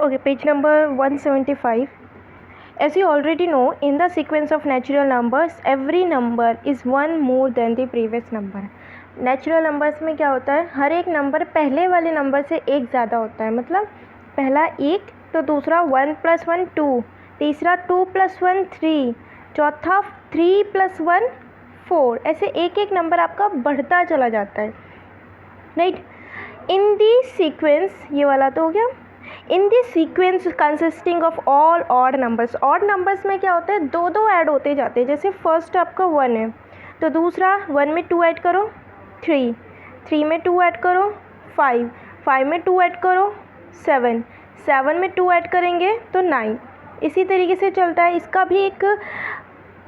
Okay, page number 175. As you already know, in the sequence of natural numbers, every number is one more than the previous number. Natural numbers में क्या होता है, हर एक number पहले वाले number से एक ज़्यादा होता है. मतलब पहला एक तो दूसरा 1 + 1 2, तीसरा 2 + 1 3, चौथा 3 + 1 4. ऐसे एक एक नंबर आपका बढ़ता चला जाता है, राइट. इन दी सीक्वेंस, ये वाला तो हो गया. In the sequence consisting of all odd numbers. Odd numbers में क्या होता है, दो दो ऐड होते जाते हैं. जैसे फर्स्ट आपका 1 है तो दूसरा 1 में 2 ऐड करो 3, 3 में 2 ऐड करो 5, 5 में 2 ऐड करो 7, 7 में 2 ऐड करेंगे तो 9. इसी तरीके से चलता है. इसका भी एक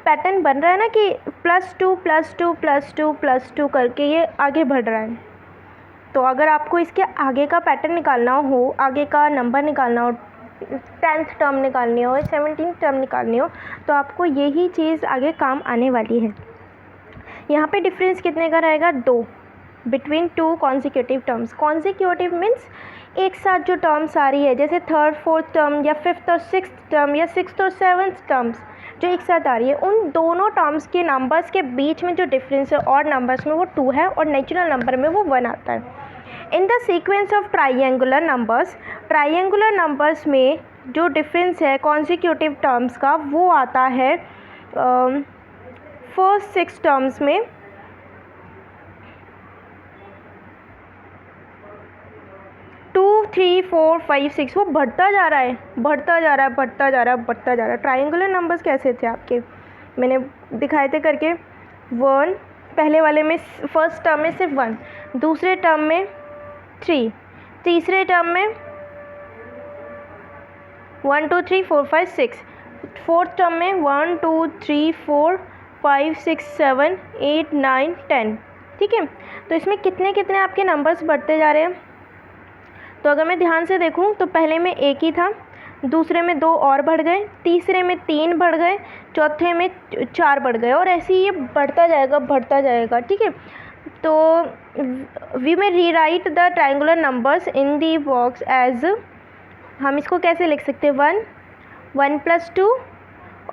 पैटर्न बन रहा है ना कि +2 +2 +2 +2 करके ये आगे बढ़ रहा है. तो अगर आपको इसके आगे का पैटर्न निकालना हो, आगे का नंबर निकालना हो, 10th टर्म निकालनी हो, 17th टर्म निकालनी हो, तो आपको यही चीज़ आगे काम आने वाली है. यहाँ पे डिफरेंस कितने का रहेगा, 2 between 2 consecutive terms. Consecutive means एक साथ जो टर्म्स आ रही है, जैसे 3rd 4th टर्म या 5th और 6th टर्म या 6th और 7th टर्म्स जो एक साथ आ रही है, उन दोनों टर्म्स के नंबर्स के बीच में जो डिफरेंस है ऑड नंबर्स में वो 2 है और नेचुरल नंबर में वो 1 आता है. In the sequence of triangular numbers, triangular numbers में जो डिफरेंस है कॉन्जिक्यूटिव टर्म्स का वो आता है फर्स्ट 6 टर्म्स में. टू 3 4 5 6 वो बढ़ता जा रहा है, बढ़ता जा रहा है, बढ़ता जा रहा है, बढ़ता जा रहा है. ट्राइंगुलर नंबर्स कैसे थे आपके, मैंने दिखाए थे करके. 1 पहले वाले में, फर्स्ट टर्म में सिर्फ 1, दूसरे टर्म में 3, तीसरे टर्म में 1 2 3 4 5 6, फोर्थ टर्म में 1 2 3 4 5 6 7 8 9 10. ठीक है, तो इसमें कितने कितने आपके नंबर्स बढ़ते जा रहे हैं. तो अगर मैं ध्यान से देखूं तो पहले में एक ही था, दूसरे में 2 और बढ़ गए, तीसरे में 3 बढ़ गए, चौथे में 4 बढ़ गए, और ऐसे ही ये बढ़ता जाएगा, बढ़ता जाएगा. ठीक है, तो वी में rewrite the triangular numbers in the box as, हम इसको कैसे लिख सकते हैं, 1 1 + 2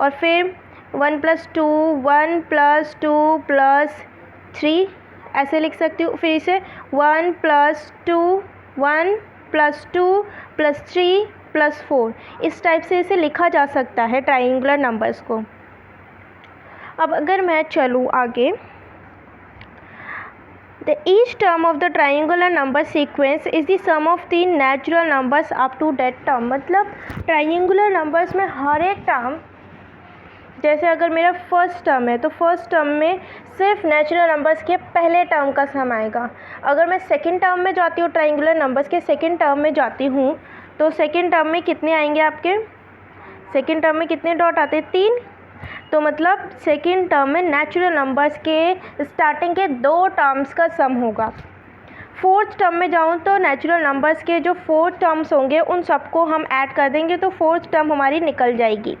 और फिर 1 + 2 1 + 2 + 3 ऐसे लिख सकती हूँ. फिर इसे 1 + 2 1 + 2 + 3 + 4 इस टाइप से इसे लिखा जा सकता है ट्राइंगुलर नंबर्स को. अब अगर मैं चलूँ आगे, The each term of the triangular number sequence is the sum of the natural numbers up to that term. मतलब triangular numbers में हर एक टर्म, जैसे अगर मेरा फर्स्ट टर्म है तो फर्स्ट टर्म में सिर्फ नेचुरल नंबर्स के पहले टर्म का सम आएगा. अगर मैं सेकंड टर्म में जाती हूँ, ट्राइंगुलर नंबर्स के सेकंड टर्म में जाती हूँ, तो सेकंड टर्म में कितने आएंगे आपके, सेकंड टर्म में कितने डॉट आते हैं, 3. तो मतलब सेकेंड टर्म में नेचुरल नंबर्स के स्टार्टिंग के 2 टर्म्स का सम होगा. फोर्थ टर्म में जाऊँ तो नेचुरल नंबर्स के जो 4 टर्म्स होंगे उन सबको हम ऐड कर देंगे तो फोर्थ टर्म हमारी निकल जाएगी.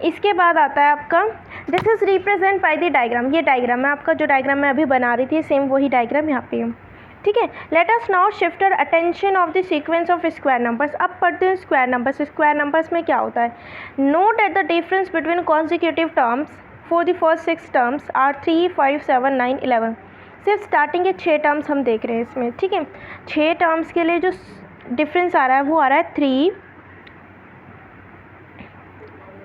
इसके बाद आता है आपका, this is represent by the diagram. ये डायग्राम है आपका, जो डायग्राम मैं अभी बना रही थी सेम वही डायग्राम यहाँ पे है. ठीक है, let us now shift our attention of the sequence of square numbers. अब पढ़ते हैं स्क्वायर नंबर्स. स्क्वायर नंबर्स में क्या होता है, note at the difference between consecutive terms for the first 6 terms are 3 5 7 9 11. सिर्फ स्टार्टिंग के 6 टर्म्स हम देख रहे हैं इसमें. ठीक है, 6 टर्म्स के लिए जो डिफरेंस आ रहा है वो आ रहा है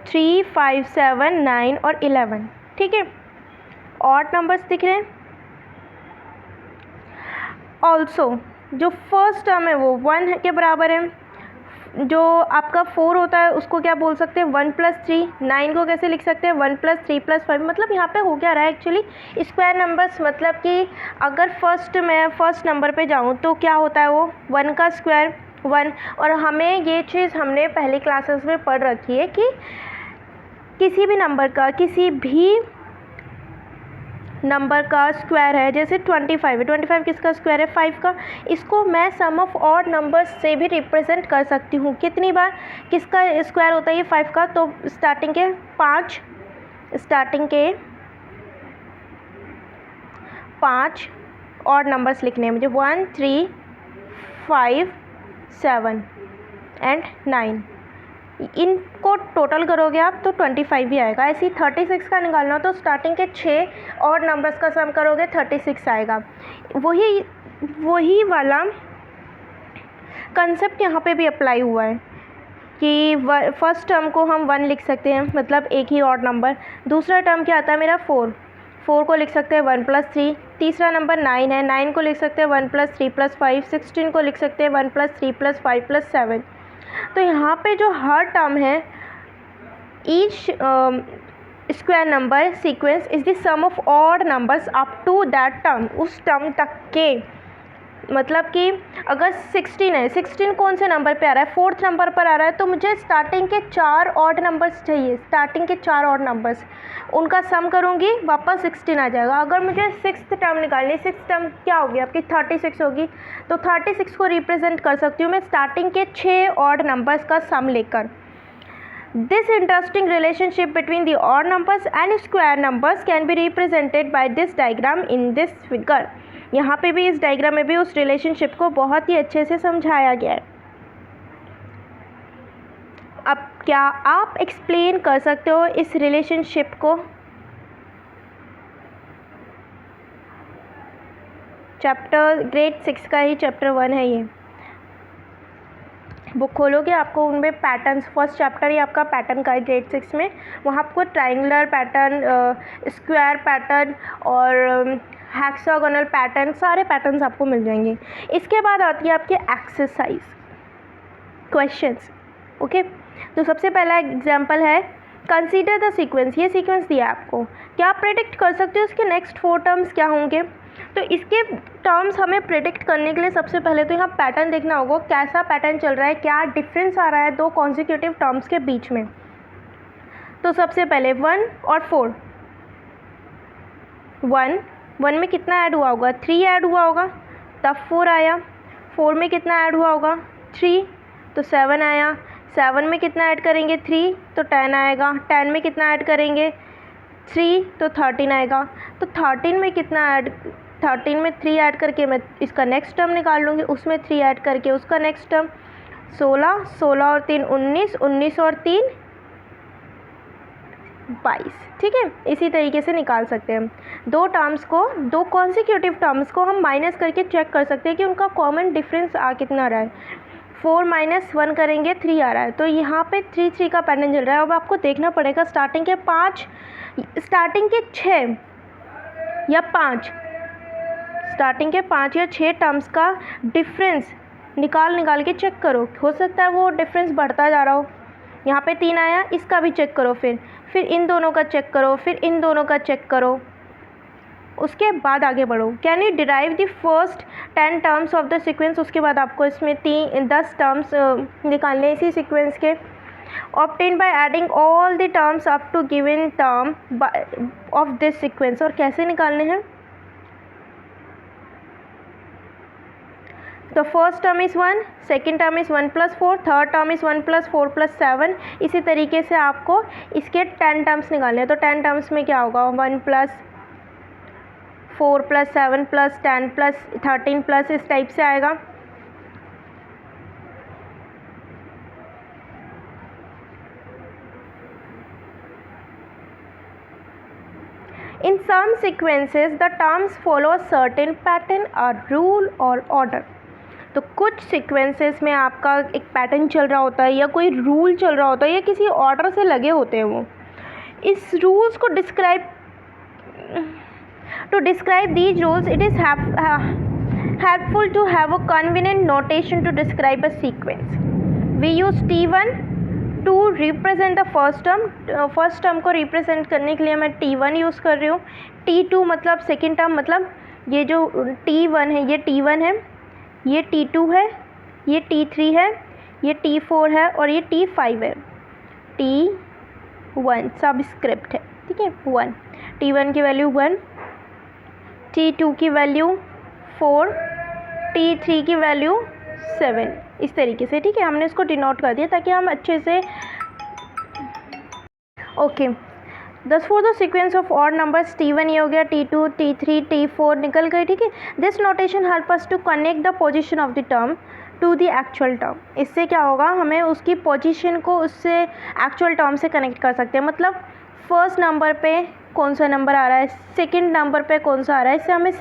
3 5 7 9 और 11. ठीक है, ऑड नंबर्स दिख रहे हैं. ऑल्सो जो फर्स्ट टर्म है वो 1 के बराबर है. जो आपका 4 होता है उसको क्या बोल सकते हैं, 1 + 3. 9 को कैसे लिख सकते हैं, 1 + 3 + 5. मतलब यहाँ पे हो क्या रहा है एक्चुअली, स्क्वायर नंबर्स मतलब कि अगर फर्स्ट नंबर पे जाऊँ तो क्या होता है, वो 1 का स्क्वायर 1. और हमें ये चीज़ हमने पहले क्लासेस में पढ़ रखी है कि किसी भी नंबर का, किसी भी नंबर का स्क्वायर है, जैसे 25 है, 25 किसका स्क्वायर है, 5 का. इसको मैं सम ऑफ ऑड नंबर्स से भी रिप्रेजेंट कर सकती हूँ. कितनी बार किसका स्क्वायर होता है ये 5 का, तो स्टार्टिंग के 5 ऑड नंबर्स लिखने हैं मुझे, 1 3 5 7. एंड 9, इनको टोटल करोगे आप तो 25 ही आएगा। ऐसे ही 36 का निकालना हो तो स्टार्टिंग के 6 और नंबर्स का सम करोगे 36 आएगा। वही वाला कंसेप्ट यहाँ पे भी अप्लाई हुआ है कि फर्स्ट टर्म को हम 1 लिख सकते हैं, मतलब एक ही ऑड नंबर। दूसरा टर्म क्या आता है मेरा 4 को लिख सकते हैं 1 + 3। तीसरा नंबर 9 है, 9 को लिख सकते हैं 1 + 3 + 5। 16 को लिख सकते हैं 1 + 3 + 5 + 7। तो यहाँ पे जो हर टर्म है, each square number sequence is the sum of odd numbers up to that term, उस टर्म तक के। मतलब कि अगर 16 है, 16 कौन से नंबर पे आ रहा है, 4th नंबर पर आ रहा है, तो मुझे स्टार्टिंग के 4 ऑड नंबर्स चाहिए। स्टार्टिंग के 4 ऑड नंबर्स, उनका सम करूँगी वापस 16 आ जाएगा। अगर मुझे 6th टर्म निकालनी, 6th टर्म क्या होगी आपकी 36 होगी, तो 36 को रिप्रेजेंट कर सकती हूँ मैं स्टार्टिंग के 6 ऑड नंबर्स का सम लेकर। This interesting relationship between the odd numbers and square numbers can be represented by this diagram in this figure. यहाँ पे भी इस डायग्राम में भी उस रिलेशनशिप को बहुत ही अच्छे से समझाया गया है। अब क्या आप एक्सप्लेन कर सकते हो इस रिलेशनशिप को? चैप्टर ग्रेड 6 का ही चैप्टर 1 है ये। बुक खोलोगे आपको उनमें पैटर्न्स, फर्स्ट चैप्टर ही आपका पैटर्न का है ग्रेड 6 में। वहाँ आपको ट्रायंगुलर पैटर्न, स्क्वायर पैटर्न और हेक्सागोनल पैटर्न, सारे पैटर्न्स आपको मिल जाएंगे। इसके बाद आती है आपकी एक्सरसाइज क्वेश्चंस। ओके, तो सबसे पहला एग्जांपल है कंसीडर द सीक्वेंस। ये सीक्वेंस दिया है आपको, क्या आप प्रेडिक्ट कर सकते हो इसके नेक्स्ट 4 टर्म्स क्या होंगे? तो इसके टर्म्स हमें प्रेडिक्ट करने के लिए सबसे पहले तो यहाँ पैटर्न देखना होगा, कैसा पैटर्न चल रहा है, क्या डिफरेंस आ रहा है 2 कॉन्जिक्यूटिव टर्म्स के बीच में। तो सबसे पहले 1 और 4, 1 में कितना ऐड हुआ होगा, 3 ऐड हुआ होगा, तब 4 आया। 4 में कितना ऐड हुआ होगा, 3, तो 7 आया। 7 में कितना ऐड करेंगे, 3, तो 10 आएगा। 10 में कितना ऐड करेंगे, 3, तो 13 आएगा। तो 13 में कितना ऐड, 13 में 3 ऐड करके मैं इसका नेक्स्ट टर्म निकाल लूँगी, उसमें 3 ऐड करके उसका नेक्स्ट टर्म 16, 16 और 3 19, 19 और 3 22। ठीक है, इसी तरीके से निकाल सकते हैं हम 2 टर्म्स को, 2 कॉन्सिक्यूटिव टर्म्स को हम माइनस करके चेक कर सकते हैं कि उनका कॉमन डिफरेंस आ कितना रहा है। 4 - 1 करेंगे 3 आ रहा है, तो यहाँ पे 3 3 का पैटर्न चल रहा है। अब आपको देखना पड़ेगा स्टार्टिंग के 6 या 5, स्टार्टिंग के 5 या 6 टर्म्स का डिफरेंस निकाल के चेक करो। हो सकता है वो डिफरेंस बढ़ता जा रहा हो। यहाँ पे 3 आया, इसका भी चेक करो, फिर इन दोनों का चेक करो, फिर इन दोनों का चेक करो, उसके बाद आगे बढ़ो। Can you derive the first 10 terms of the sequence? उसके बाद आपको इसमें 10 टर्म्स निकालने इसी सीक्वेंस के। Obtain by adding all the terms up to given term of this sequence. और कैसे निकालने हैं? तो first term is 1, second term is 1 + 4, third term is 1 + 4 + 7। इसी तरीके से आपको इसके 10 टर्म्स निकालने हैं। तो 10 टर्म्स में क्या होगा, 1 + 4 + 7 + 10 + 13 + इस टाइप से आएगा। In some sequences the terms follow a certain pattern, a rule or order. तो कुछ सीक्वेंसेस में आपका एक पैटर्न चल रहा होता है या कोई रूल चल रहा होता है या किसी ऑर्डर से लगे होते हैं वो। इस रूल्स को to describe these rules it is helpful to have a convenient notation to describe a sequence. We use T1 to represent the first term. First term को रिप्रेजेंट करने के लिए मैं T1 यूज़ कर रही हूँ। T2 मतलब सेकेंड टर्म, मतलब ये जो T1 है ये T1 है, ये T2 है, ये T3 है, ये T4 है और ये T5 है। T1 सबस्क्रिप्ट है, ठीक है, 1। T1 की वैल्यू 1, T2 की वैल्यू 4, T3 की वैल्यू 7, इस तरीके से। ठीक है, हमने इसको डिनोट कर दिया ताकि हम अच्छे से। ओके, दस for the sequence of odd numbers T1 ये हो गया, T2, T3, T4 निकल गए। ठीक है, this notation help us to connect the position of the term to the actual term. इससे क्या होगा, हमें उसकी पोजीशन को उससे एक्चुअल टर्म से कनेक्ट कर सकते हैं। मतलब फर्स्ट नंबर पे कौन सा नंबर आ रहा है, सेकंड नंबर पे कौन सा आ रहा है, इससे हमें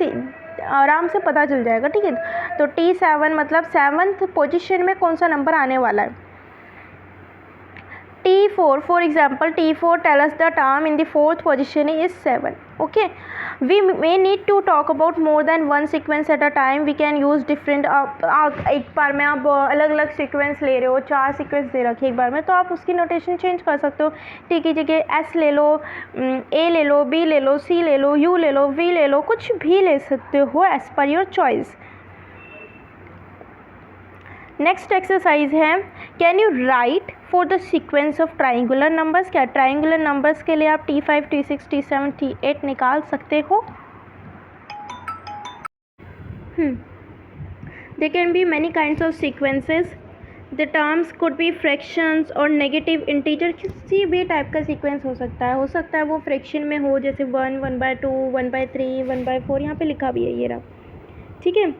आराम से पता चल जाएगा। ठीक है, तो T7 मतलब 7th पोजीशन में कौन सा नंबर आने वाला है। T4, for example, T4 tell us the term in the 4th position is 7. Okay, we may need to talk about more than one sequence at a time. We can use different एक बार में आप अलग अलग sequence ले रहे हो, 4 sequence दे रखे एक बार में, तो आप उसकी नोटेशन चेंज कर सकते हो। टी की जगह S ले लो, A ले लो, B ले लो, C ले लो, U ले लो, V ले लो, कुछ भी ले सकते हो as per your choice. Next exercise है, can you write for the sequence of triangular numbers. क्या ट्राइंगुलर नंबर्स के लिए आप T5, T6, T7, T8 निकाल सकते हो। There can be many kinds of sequences. The terms could be fractions और negative integer, किसी भी टाइप का सीक्वेंस हो सकता है वो फ्रैक्शन में हो, जैसे 1, 1/2, 1/3, 1/4, यहाँ पे लिखा भी है ये रहा। ठीक है,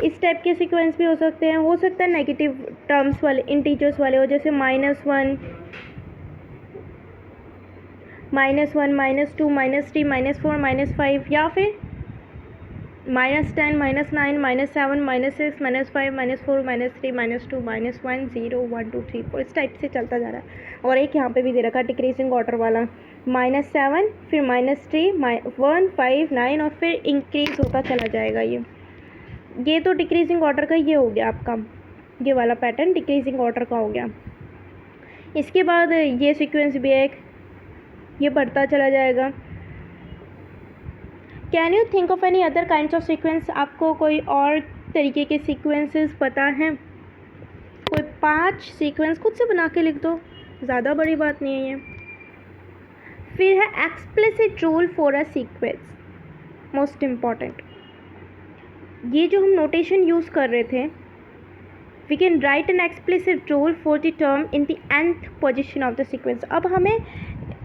इस टाइप के सीक्वेंस भी हो सकते हैं। हो सकता है नेगेटिव टर्म्स वाले, इंटीजर्स वाले हो, जैसे -1, -1, -2, -3, -4, -5, या फिर -10, -9, -7, -6, -5, -4, -3, -2, -1, 0, 1, 2, 3, 4, इस टाइप से चलता जा रहा है। और एक यहाँ पे भी दे रखा है डिक्रीजिंग ऑर्डर वाला, -7, फिर -3, 1, 5, 9 और फिर इंक्रीज होता चला जाएगा। ये तो डिक्रीजिंग ऑर्डर का ये हो गया आपका, ये वाला पैटर्न डिक्रीजिंग ऑर्डर का हो गया। इसके बाद ये सीक्वेंस भी एक, ये बढ़ता चला जाएगा। Can you think of any other kinds of sequence. आपको कोई और तरीके के सीक्वेंसेस पता हैं? कोई 5 सीक्वेंस खुद से बना के लिख दो, ज़्यादा बड़ी बात नहीं है ये। फिर है explicit rule for a sequence, most important. ये जो हम नोटेशन यूज़ कर रहे थे, we can write an explicit rule for the term in the nth position of the sequence. अब हमें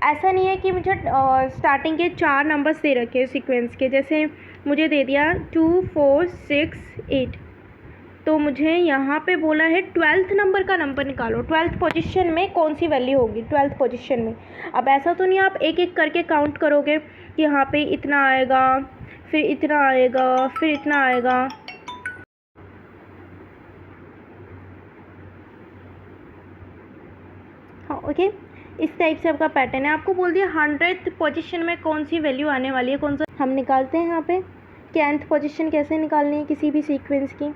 ऐसा नहीं है कि मुझे स्टार्टिंग के 4 नंबर्स दे रखे सीक्वेंस के, जैसे मुझे दे दिया 2, 4, 6, 8, तो मुझे यहाँ पे बोला है 12th नंबर का नंबर निकालो, 12th पोजीशन में कौन सी वैल्यू होगी 12th पोजीशन में। अब ऐसा तो नहीं आप एक एक करके काउंट करोगे कि यहाँ पे इतना आएगा, फिर इतना आएगा, फिर इतना आएगा। हाँ, ओके, इस टाइप से आपका पैटर्न है। आपको बोल दिया 100th पोजीशन में कौन सी वैल्यू आने वाली है, कौन सा हम निकालते हैं यहाँ पे कि nth पोजीशन कैसे निकालनी है किसी भी सीक्वेंस की।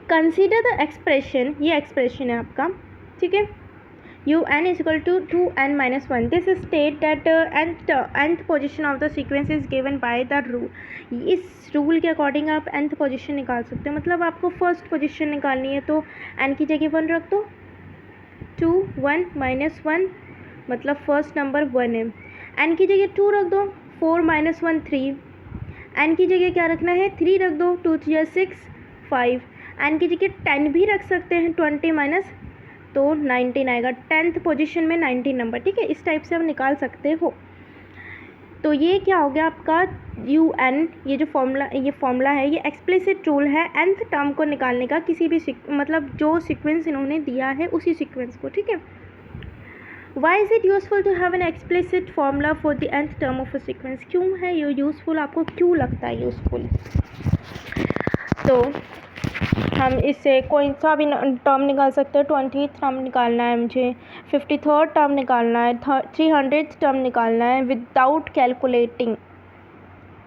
कंसीडर द एक्सप्रेशन, ये एक्सप्रेशन है आपका, ठीक है। UN is equal to 2n-1. This state that nth position of the sequence is given by the rule. इस रूल के अकॉर्डिंग आप nth पोजीशन निकाल सकते हो। मतलब आपको फर्स्ट पोजीशन निकालनी है तो n की जगह 1 रख दो, 2, 1, -1, मतलब फर्स्ट नंबर 1 है। n की जगह 2 रख दो, 4, -1, 3। n की जगह क्या रखना है, 3 रख दो, 2, 3, 6, 5। n की जगह 10 भी रख सकते हैं, 20 तो 19 आएगा, 10th पोजीशन में 19 नंबर, ठीक है। इस टाइप से आप निकाल सकते हो। तो ये क्या हो गया आपका UN, ये जो फॉर्मूला है ये एक्सप्लिसिट रूल है nth टर्म को निकालने का, किसी भी मतलब जो सीक्वेंस इन्होंने दिया है उसी सीक्वेंस को, ठीक है। Why is it useful to have an explicit formula for the nth term of a sequence. क्यों है ये यूज़फुल, आपको क्यों लगता है यूज़फुल? तो हम इससे कोई सा भी टर्म निकाल सकते हैं। 20th टर्म निकालना है मुझे, 53rd टर्म निकालना है, 300th टर्म निकालना है without calculating,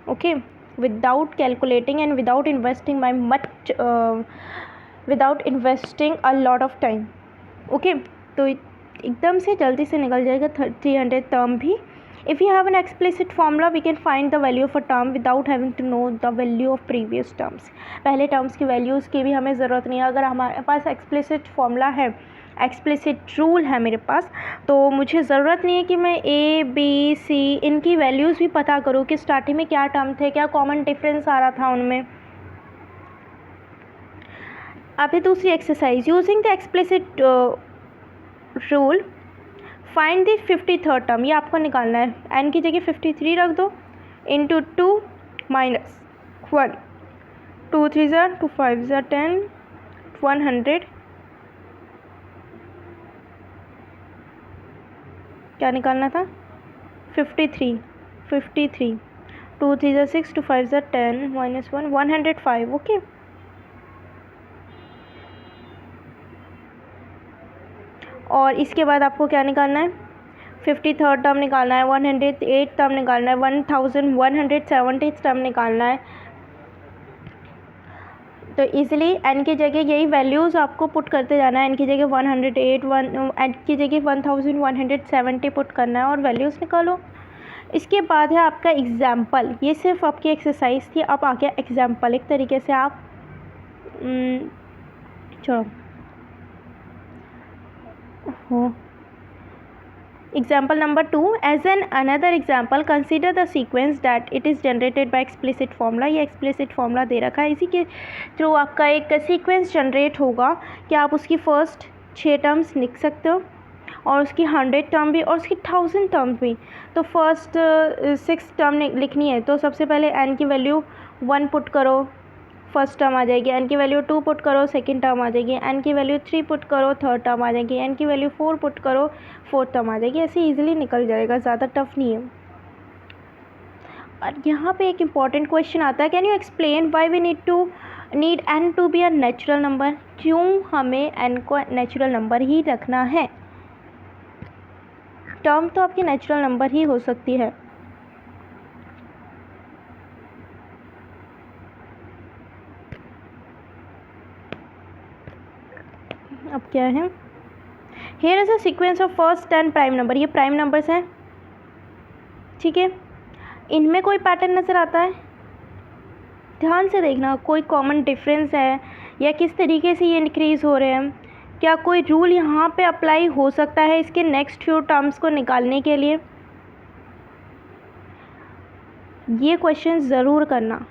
okay, without calculating and without investing my much, without investing a lot of time, okay. तो एकदम से जल्दी से निकल जाएगा 300th टर्म भी। If you have an explicit formula, we can find the value of a term without having to know the value of previous terms. पहले terms की वैल्यूज़ की भी हमें ज़रूरत नहीं है। अगर हमारे पास एक्सप्लिसिट फॉर्मूला है, एक्सप्लिसिट रूल है मेरे पास, तो मुझे ज़रूरत नहीं है कि मैं A, B, C इनकी वैल्यूज़ भी पता करूँ कि स्टार्टिंग में क्या टर्म थे, क्या कॉमन डिफरेंस आ रहा था उनमें। अभी दूसरी exercise, using the explicit rule find the 53rd term. ये आपको निकालना है, n की जगह 53 रख दो, इंटू 2 -1, 2 3 ज़ा 2 5 ज़ा 10, 100 क्या निकालना था 53 2 3 ज़ा 6, 2 5 ज़ा 10 -1 105। ओके, और इसके बाद आपको क्या निकालना है 53rd टर्म निकालना है, 108 टर्म निकालना है, 1170 टर्म निकालना है। तो इजीली n की जगह यही वैल्यूज़ आपको पुट करते जाना है। n की जगह 108, n की जगह 1170 पुट करना है और वैल्यूज़ निकालो। इसके बाद है आपका एग्ज़ाम्पल। ये सिर्फ आपकी एक्सरसाइज थी, अब आ गया एग्ज़ाम्पल। एक तरीके से आप चलो हो Example number 2, as an another example, consider the sequence that it is generated by explicit formula। ये explicit formula दे रखा है, इसी के थ्रू आपका एक sequence जनरेट होगा कि आप उसकी फर्स्ट 6 टर्म्स लिख सकते हो और उसकी 100 टर्म भी और उसकी 1000 टर्म भी। तो फर्स्ट 6 टर्म लिखनी है तो सबसे पहले n की वैल्यू 1 पुट करो, फर्स्ट टर्म आ जाएगी। n की वैल्यू 2 पुट करो, सेकंड टर्म आ जाएगी। n की वैल्यू 3 पुट करो, थर्ड टर्म आ जाएगी। n की वैल्यू 4 पुट करो, फोर्थ टर्म आ जाएगी। ऐसे इजीली निकल जाएगा, ज़्यादा टफ नहीं है। और यहाँ पे एक इम्पॉर्टेंट क्वेश्चन आता है, can you explain why we need n to be a natural number. क्यों हमें n को नेचुरल नंबर ही रखना है। टर्म तो आपकी नेचुरल नंबर ही हो सकती है। अब क्या है, here is a sequence of first 10 prime number. ये प्राइम नंबर्स हैं, ठीक है। इनमें कोई पैटर्न नज़र आता है, ध्यान से देखना, कोई कॉमन डिफरेंस है या किस तरीके से ये इंक्रीज़ हो रहे हैं। क्या कोई रूल यहाँ पे अप्लाई हो सकता है इसके नेक्स्ट फ्यू टर्म्स को निकालने के लिए। ये क्वेश्चन ज़रूर करना।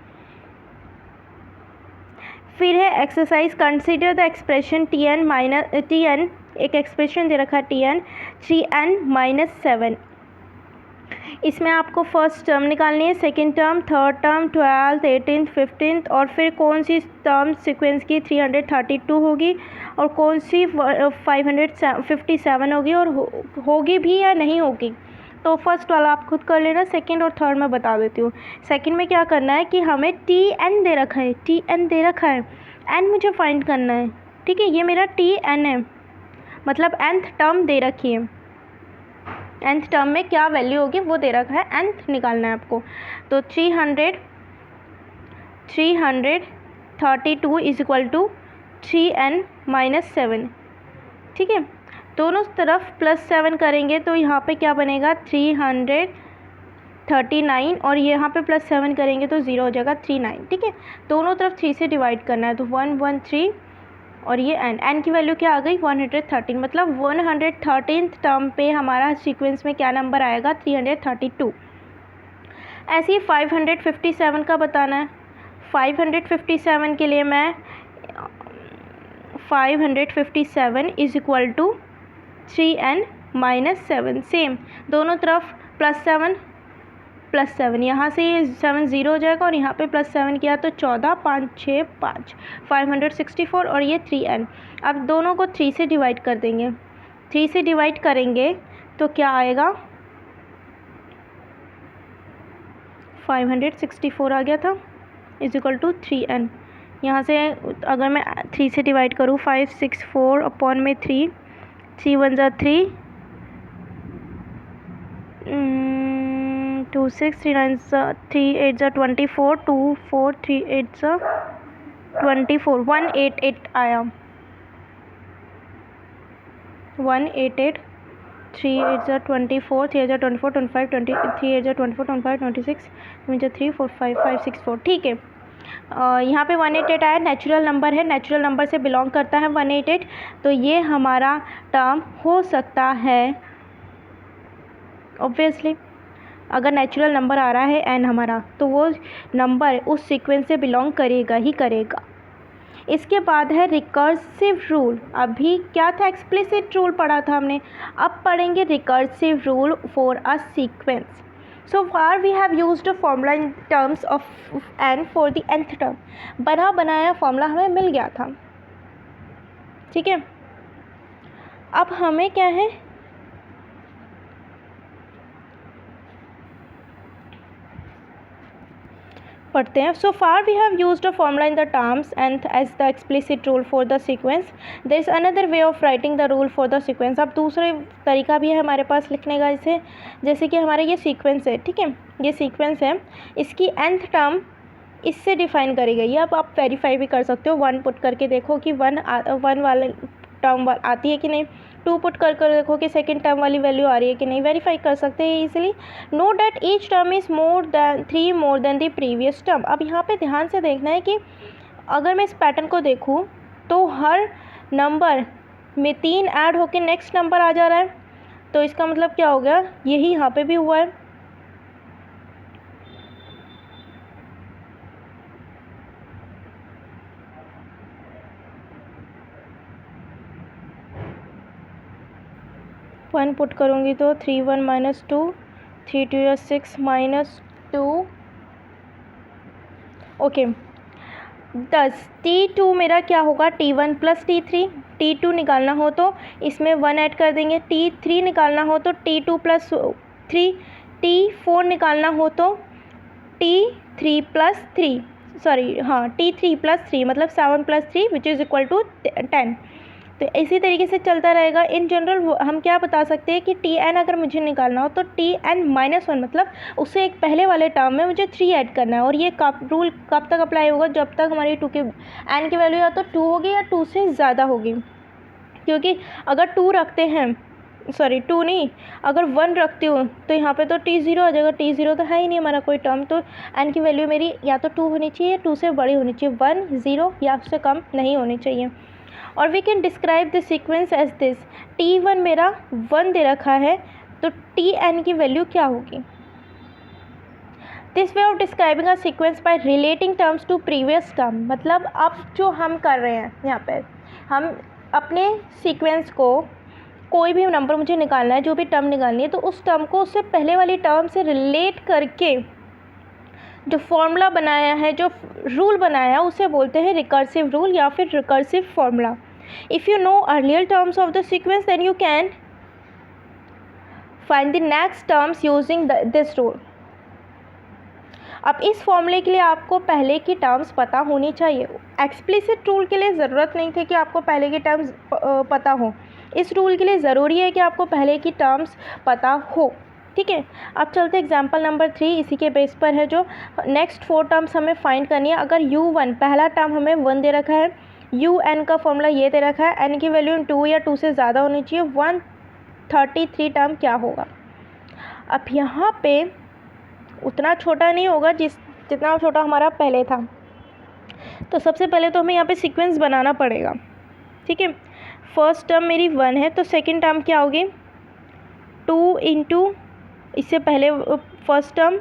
फिर है exercise, consider the expression Tn, एक एक्सप्रेशन दे रखा है Tn 3n - 7। इसमें आपको फर्स्ट टर्म निकालनी है, second term, third term, 12th, 18th, 15th और फिर कौन सी टर्म सीक्वेंस की 332 होगी और कौन सी 557 होगी और होगी भी या नहीं होगी। तो फर्स्ट वाला आप खुद कर लेना, सेकंड और थर्ड मैं बता देती हूँ। सेकंड में क्या करना है कि हमें Tn दे रखा है, Tn दे रखा है, n मुझे फाइंड करना है, ठीक है। ये मेरा Tn है, मतलब nth टर्म दे रखी है। nth टर्म में क्या वैल्यू होगी वो दे रखा है, nth निकालना है आपको। तो 332 इज इक्वल टू 3n - 7, ठीक है। दोनों तरफ +7 करेंगे तो यहाँ पे क्या बनेगा 339 और यहाँ पे +7 करेंगे तो 0 हो जाएगा 39, ठीक है। दोनों तरफ 3 से डिवाइड करना है तो 113 और ये n की वैल्यू क्या आ गई 113, मतलब 113th टर्म पे हमारा सीक्वेंस में क्या नंबर आएगा 332। ऐसे ही 557 का बताना है। 557 के लिए मैं 557 is equal to 3n - 7, same दोनों तरफ +7 यहाँ से ये 7 0 हो जाएगा और यहाँ पे +7 किया तो 14 5 6 5 564 और ये 3n। अब दोनों को 3 से डिवाइड कर देंगे, 3 से डिवाइड करेंगे तो क्या आएगा 564 आ गया था इज इक्वल टू 3n। यहाँ से अगर मैं 3 से डिवाइड करूँ 564 अपॉन में 3 1 ज़ा 3 2 6 3 9 3 8 ज़ा 24 2 4 3 8 ज़ा 24 188 आया 188 3 8 ज़ा 24 3 8 ज़ा 24 25 20 3 8 ज़ा 24 25 26 3 4 5 5 6 4, ठीक है। यहाँ पे 188 आया, नेचुरल नंबर है, नेचुरल नंबर से बिलोंग करता है 188, तो ये हमारा टर्म हो सकता है ऑब्वियसली। अगर नेचुरल नंबर आ रहा है n हमारा तो वो नंबर उस सीक्वेंस से बिलोंग करेगा ही करेगा। इसके बाद है रिकर्सिव रूल। अभी क्या था, एक्सप्लिसिट रूल पढ़ा था हमने, अब पढ़ेंगे recursive rule for a sequence. So far we have used a formula in terms of n for the nth term. बना बनाया फॉर्मूला हमें मिल गया था, ठीक है। अब हमें क्या है, पढ़ते हैं। So far we have used a formula in the terms and as the explicit rule for the sequence, there is another way of writing the rule for the sequence. अब दूसरे तरीका भी है हमारे पास लिखने का इसे, जैसे कि हमारा ये सीक्वेंस है, ठीक है, ये सीक्वेंस है, इसकी nth टर्म इससे डिफाइन करी गई है। अब आप वेरीफाई भी कर सकते हो, 1 पुट करके देखो कि 1 वाले टर्म आती है कि नहीं, 2 पुट कर देखो कि सेकंड टर्म वाली वैल्यू आ रही है कि नहीं, वेरीफाई कर सकते हैं easily. Know that each term is more than 3 more than the previous term. अब यहाँ पे ध्यान से देखना है कि अगर मैं इस पैटर्न को देखूँ तो हर नंबर में 3 ऐड होकर नेक्स्ट नंबर आ जा रहा है, तो इसका मतलब क्या हो गया, यही यहाँ पे भी हुआ है। वन पुट करूँगी तो 3 1 माइनस 2, 3 2 6 माइनस 2, ओके। 10 T2 मेरा क्या होगा, T1 प्लस T3। T2 निकालना हो तो इसमें 1 ऐड कर देंगे। T3 निकालना हो तो T2 प्लस 3। T4 निकालना हो तो T3 प्लस 3, सॉरी हाँ T3 प्लस 3 मतलब 7 plus 3 which is equal to 10। तो इसी तरीके से चलता रहेगा। इन जनरल हम क्या बता सकते हैं कि Tn अगर मुझे निकालना हो तो Tn माइनस 1 मतलब उससे एक पहले वाले टर्म में मुझे 3 ऐड करना है। और ये रूल कब तक अप्लाई होगा, जब तक हमारी n की वैल्यू या तो 2 होगी या 2 से ज़्यादा होगी। क्योंकि अगर 2 रखते हैं, सॉरी 2 नहीं, अगर 1 रखती हूँ तो यहाँ पे तो T0 आ जाएगा। T0 तो है ही नहीं हमारा कोई टर्म, तो n की वैल्यू मेरी या तो 2 होनी चाहिए, 2 से बड़ी होनी चाहिए, 1 0 या उससे कम नहीं होनी चाहिए। और we can describe the sequence as this. T1 मेरा 1 दे रखा है, तो Tn की वैल्यू क्या होगी। This way of describing a sequence by relating terms to previous term. मतलब अब जो हम कर रहे हैं यहाँ पर, हम अपने सीक्वेंस को, कोई भी नंबर मुझे निकालना है, जो भी टर्म निकालनी है, तो उस टर्म को उससे पहले वाली टर्म से रिलेट करके जो फॉर्मूला बनाया है, जो रूल बनाया है, उसे बोलते हैं रिकर्सिव रूल या फिर recursive formula. If you know earlier terms of the sequence then you can find the next terms using this rule. अब इस फॉर्मूले के लिए आपको पहले की टर्म्स पता होनी चाहिए। एक्सप्लिसिट रूल के लिए ज़रूरत नहीं थी कि आपको पहले की टर्म्स पता हो। इस रूल के लिए ज़रूरी है कि आपको पहले की टर्म्स पता हो, ठीक है। अब चलते एग्जाम्पल नंबर 3, इसी के बेस पर है, जो नेक्स्ट 4 टर्म्स हमें फाइंड करनी है। अगर U1 पहला टर्म हमें 1 दे रखा है, UN का फॉर्मूला ये दे रखा है, n की वैल्यू 2 या 2 से ज़्यादा होनी चाहिए, 133 टर्म क्या होगा। अब यहाँ पे उतना छोटा नहीं होगा जितना छोटा हमारा पहले था, तो सबसे पहले तो हमें यहाँ पे सीक्वेंस बनाना पड़ेगा, ठीक है। फर्स्ट टर्म मेरी 1 है, तो सेकेंड टर्म क्या होगी, 2 इंटू इससे पहले फर्स्ट टर्म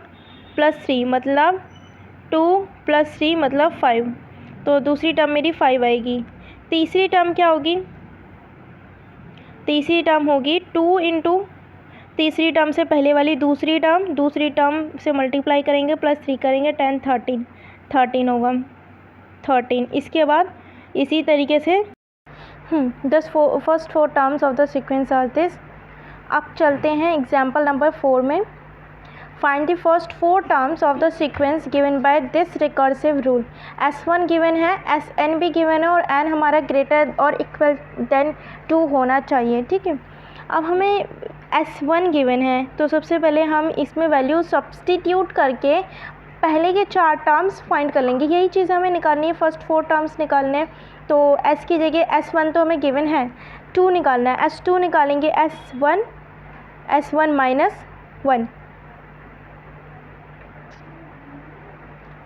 प्लस 3 मतलब 2 प्लस 3 मतलब 5, तो दूसरी टर्म मेरी 5 आएगी। तीसरी टर्म क्या होगी, तीसरी टर्म होगी 2 इंटू तीसरी टर्म से पहले वाली दूसरी टर्म से मल्टीप्लाई करेंगे, प्लस 3 करेंगे, 10 13 होगा 13। इसके बाद इसी तरीके से first 4 terms of the sequence are this. अब चलते हैं एग्जाम्पल नंबर 4 में। Find the first 4 terms of the sequence given by this recursive rule. S1 given है, Sn भी गिवन है, और n हमारा ग्रेटर और इक्वल देन 2 होना चाहिए, ठीक है। अब हमें S1 गिवन है, तो सबसे पहले हम इसमें वैल्यू सब्सटीट्यूट करके पहले के 4 टर्म्स फाइंड कर लेंगे। यही चीज़ हमें निकालनी है, फर्स्ट 4 टर्म्स निकालने हैं। तो S की जगह S1 तो हमें गिवन है, 2 निकालना है, S2 निकालेंगे, S1 माइनस 1,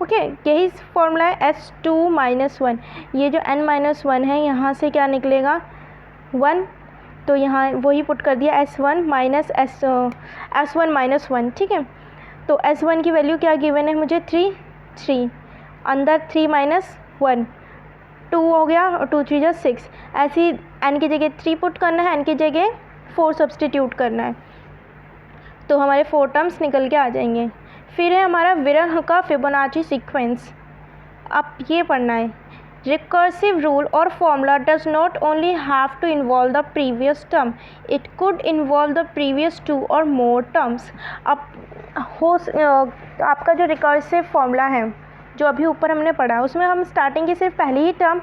ओके। यही फॉर्मूला है S2 माइनस 1। ये जो n माइनस 1 है, यहाँ से क्या निकलेगा 1, तो यहाँ वही पुट कर दिया, S1 माइनस S1 माइनस 1, ठीक है। तो S1 की वैल्यू क्या गिवन है मुझे, 3 अंदर 3 माइनस 1 2 हो गया, और 2 3 जा 6। ऐसे ही n की जगह 3 पुट करना है, n की जगह 4 सब्सटीट्यूट करना है। तो हमारे 4 टर्म्स निकल के आ जाएंगे। फिर है हमारा विरह का फिबोनाची सीक्वेंस। अब ये पढ़ना है, रिकर्सिव रूल और formula does not only have to involve the previous term, it could involve the previous 2 और मोर टर्म्स। अब आपका जो रिकर्सिव फॉर्मूला है जो अभी ऊपर हमने पढ़ा, उसमें हम स्टार्टिंग की सिर्फ पहली ही टर्म,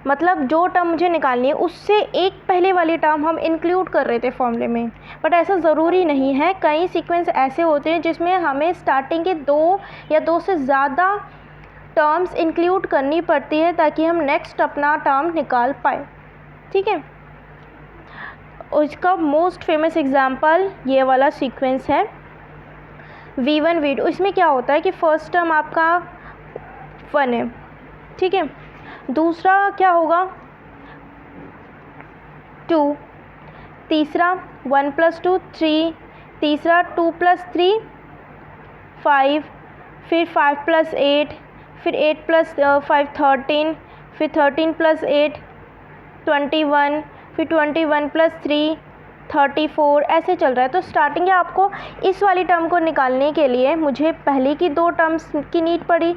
मतलब जो टर्म मुझे निकालनी है उससे एक पहले वाली टर्म हम इंक्लूड कर रहे थे फॉर्मूले में। बट ऐसा ज़रूरी नहीं है, कई सीक्वेंस ऐसे होते हैं जिसमें हमें स्टार्टिंग के 2 या 2 से ज़्यादा टर्म्स इंक्लूड करनी पड़ती है ताकि हम नेक्स्ट अपना टर्म निकाल पाए। ठीक है, उसका मोस्ट फेमस एग्जांपल ये वाला सीक्वेंस है V1 V2। इसमें क्या होता है कि फर्स्ट टर्म आपका 1 है, ठीक है, दूसरा क्या होगा 2, तीसरा 1 + 2 3, तीसरा 2 + 3 5, फिर 5 + 8, फिर 8 + 5 13, फिर 13 + 8 21, फिर 21 + 3 34, ऐसे चल रहा है। तो स्टार्टिंग में आपको इस वाली टर्म को निकालने के लिए मुझे पहले की 2 टर्म्स की नीड पड़ी,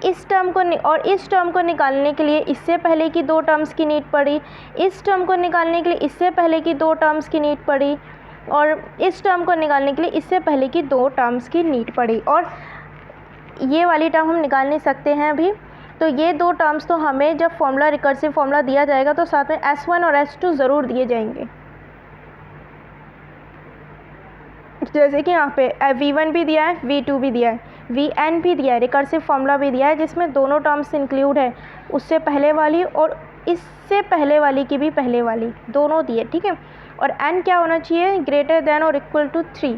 इस टर्म को और इस टर्म को निकालने के लिए इससे पहले की 2 टर्म्स की नीड पड़ी, इस टर्म को निकालने के लिए इससे पहले की 2 टर्म्स की नीड पड़ी, और इस टर्म को निकालने के लिए इससे पहले की 2 टर्म्स की नीड पड़ी। और ये वाली टर्म हम निकाल नहीं सकते हैं अभी, तो ये 2 टर्म्स तो हमें जब फॉर्मूला रिकर्सिव फॉर्मूला दिया जाएगा तो साथ में S1 और S2 ज़रूर दिए जाएंगे। जैसे कि यहाँ पे V1 भी दिया है, V2 भी दिया है, Vn भी दिया है, रिकर्सिव फॉर्मूला भी दिया है जिसमें दोनों टर्म्स इंक्लूड है, उससे पहले वाली और इससे पहले वाली की भी पहले वाली, दोनों दिए। ठीक है, और n क्या होना चाहिए, ग्रेटर देन और इक्वल टू 3,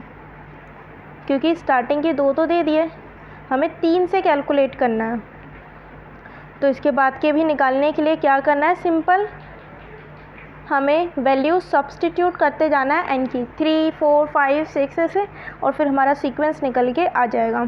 क्योंकि स्टार्टिंग के 2 तो दे दिए, हमें 3 से कैलकुलेट करना है। तो इसके बाद के भी निकालने के लिए क्या करना है, सिंपल हमें वैल्यू सब्सटीट्यूट करते जाना है n की, 3 4 5 6 ऐसे, और फिर हमारा सीक्वेंस निकल के आ जाएगा।